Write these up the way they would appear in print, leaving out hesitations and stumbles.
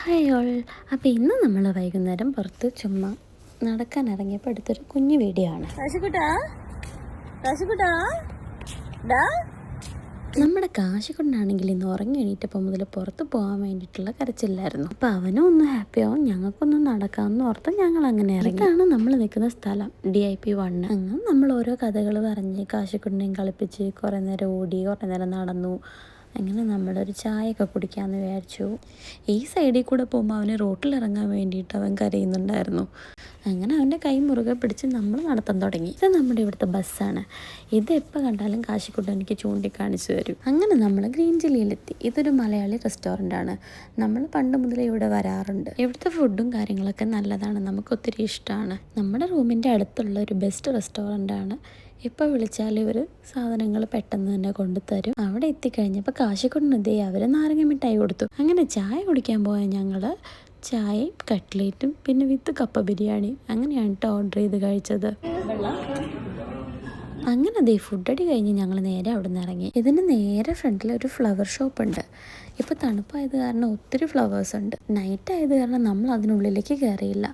Hi all. അപ്പോൾ ഇന്ന് നമ്മൾ വൈകുന്നേരം പുറത്ത് ചുമ്മാ നടക്കാൻ ഇറങ്ങിയപ്പോൾ എടുത്തൊരു കുഞ്ഞു വീഡിയോ ആണ്. നമ്മുടെ കാശിക്കുണ്ടാണെങ്കിൽ ഇന്ന് ഉറങ്ങി എണീറ്റപ്പോൾ മുതൽ പുറത്ത് പോകാൻ വേണ്ടിയിട്ടുള്ള കരച്ചില്ലായിരുന്നു. അപ്പോൾ അവനും ഒന്ന് ഹാപ്പിയാവും, ഞങ്ങൾക്കൊന്നും നടക്കാമെന്ന് ഓർത്ത് ഞങ്ങൾ അങ്ങനെ ഇറങ്ങി. ഇതാണ് നമ്മൾ നിൽക്കുന്ന സ്ഥലം, DIP1. അങ്ങനെ നമ്മൾ ഓരോ കഥകൾ പറഞ്ഞ് കാശിക്കുണ്ടിനെയും കളിപ്പിച്ച് കുറേ നേരം ഓടി, കുറേ നേരം നടന്നു. അങ്ങനെ നമ്മളൊരു ചായയൊക്കെ കുടിക്കാമെന്ന് വിചാരിച്ചു. ഈ സൈഡിൽ കൂടെ പോകുമ്പോൾ അവന് റോട്ടിലിറങ്ങാൻ വേണ്ടിയിട്ട് അവൻ കരയുന്നുണ്ടായിരുന്നു. അങ്ങനെ അവൻ്റെ കൈ മുറുകെ പിടിച്ച് നമ്മൾ നടത്താൻ തുടങ്ങി. ഇത് നമ്മുടെ ഇവിടുത്തെ ബസ്സാണ്. ഇത് എപ്പോൾ കണ്ടാലും കാശിക്കുട്ടൻ എനിക്ക് ചൂണ്ടിക്കാണിച്ചു തരും. അങ്ങനെ നമ്മൾ ഗ്രീൻ ചില്ലിയിലെത്തി. ഇതൊരു മലയാളി റെസ്റ്റോറൻ്റാണ്. നമ്മൾ പണ്ട് മുതലേ ഇവിടെ വരാറുണ്ട്. ഇവിടുത്തെ ഫുഡും കാര്യങ്ങളൊക്കെ നല്ലതാണ്, നമുക്ക് ഒത്തിരി ഇഷ്ടമാണ്. നമ്മുടെ റൂമിൻ്റെ അടുത്തുള്ള ഒരു ബെസ്റ്റ് റെസ്റ്റോറൻ്റാണ്. ഇപ്പോൾ വിളിച്ചാൽ ഇവർ സാധനങ്ങൾ പെട്ടെന്ന് തന്നെ കൊണ്ടുതരും. അവിടെ എത്തിക്കഴിഞ്ഞപ്പോൾ കാശിക്കുട്ടനതേ അവർ നാരങ്ങ മിഠായി കൊടുത്തു. അങ്ങനെ ചായ കുടിക്കാൻ പോയ ഞങ്ങൾ ചായയും കട്ട്ലേറ്റും പിന്നെ വിത്ത് കപ്പ ബിരിയാണി അങ്ങനെയാണ് ഓർഡർ ചെയ്ത് കഴിച്ചത്. അങ്ങനെ അതേ ഫുഡടി കഴിഞ്ഞ് ഞങ്ങൾ നേരെ അവിടെ നിന്ന് ഇറങ്ങി. ഇതിന് നേരെ ഫ്രണ്ടിൽ ഒരു ഫ്ലവർ ഷോപ്പ് ഉണ്ട്. ഇപ്പോൾ തണുപ്പായത് കാരണം ഒത്തിരി ഫ്ലവേഴ്സ് ഉണ്ട്. നൈറ്റ് ആയത് കാരണം നമ്മൾ അതിനുള്ളിലേക്ക് കയറിയില്ല.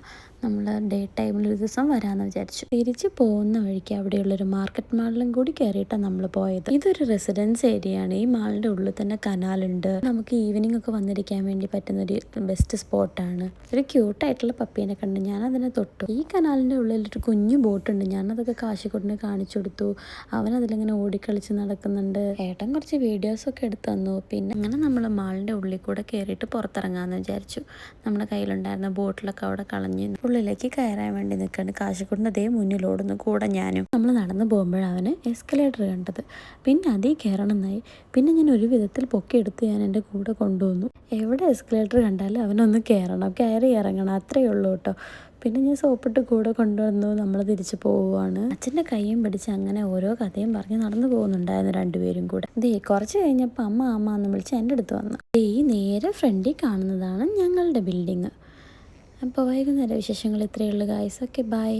നമ്മൾ ഡേ ടൈമിൽ ഒരു ദിവസം വരാമെന്ന് വിചാരിച്ചു. തിരിച്ച് പോകുന്ന വഴിക്ക് അവിടെയുള്ളൊരു മാർക്കറ്റ് മാളിലും കൂടി കയറിയിട്ടാണ് നമ്മൾ പോയത്. ഇതൊരു റെസിഡൻസ് ഏരിയയാണ്. ഈ മാളിൻ്റെ ഉള്ളിൽ തന്നെ കനാലുണ്ട്. നമുക്ക് ഈവനിങ് ഒക്കെ വന്നിരിക്കാൻ വേണ്ടി പറ്റുന്നൊരു ബെസ്റ്റ് സ്പോട്ടാണ്. ഒരു ക്യൂട്ടായിട്ടുള്ള പപ്പീനെ കണ്ട് ഞാനതിനെ തൊട്ടു. ഈ കനാലിൻ്റെ ഉള്ളിലൊരു കുഞ്ഞു ബോട്ടുണ്ട്. ഞാനതൊക്കെ കാശിക്കുട്ടിനെ കാണിച്ചു കൊടുത്തു. അവനതിലിങ്ങനെ ഓടിക്കളിച്ച് നടക്കുന്നുണ്ട്. ഏട്ടൻ കുറച്ച് വീഡിയോസൊക്കെ എടുത്തു തന്നു. പിന്നെ അങ്ങനെ നമ്മൾ മാളിൻ്റെ ഉള്ളിൽ കൂടെ കയറിയിട്ട് പുറത്തിറങ്ങാമെന്ന് വിചാരിച്ചു. നമ്മുടെ കയ്യിലുണ്ടായിരുന്ന ബോട്ടിലൊക്കെ അവിടെ കളഞ്ഞ് ഉള്ളിലേക്ക് കയറാൻ വേണ്ടി നിൽക്കുകയാണ്. കാശിക്കുട്ടിന് അതേ മുന്നിലോടുന്നു, കൂടെ ഞാനും. നമ്മൾ നടന്നു പോകുമ്പോഴവന് എസ്കലേറ്റർ കണ്ടത്. പിന്നെ അതിൽ കയറണമെന്നായി. പിന്നെ ഞാൻ ഒരു വിധത്തിൽ പൊക്കിയെടുത്ത് ഞാൻ എൻ്റെ കൂടെ കൊണ്ടുവന്നു. എവിടെ എസ്കലേറ്റർ കണ്ടാലും അവനൊന്ന് കയറണം, കയറി ഇറങ്ങണം, അത്രയേ ഉള്ളൂ കേട്ടോ. പിന്നെ ഞാൻ സോപ്പിട്ട് കൂടെ കൊണ്ടുവന്നു. നമ്മൾ തിരിച്ചു പോവുകയാണ്. അച്ഛൻ്റെ കൈയും പിടിച്ച് അങ്ങനെ ഓരോ കഥയും പറഞ്ഞ് നടന്നു പോകുന്നുണ്ടായിരുന്നു രണ്ടുപേരും കൂടെ. കുറച്ച് കഴിഞ്ഞപ്പോൾ അമ്മ അമ്മ എന്ന് വിളിച്ച് എൻ്റെ അടുത്ത് വന്നു. ഈ നേരെ ഫ്രണ്ടിൽ കാണുന്നതാണ് ഞങ്ങളുടെ ബിൽഡിങ്. അപ്പോൾ വൈകുന്നേര വിശേഷങ്ങൾ ഇത്രയേ ഉള്ളൂ ഗായ്സ്. Okay, by.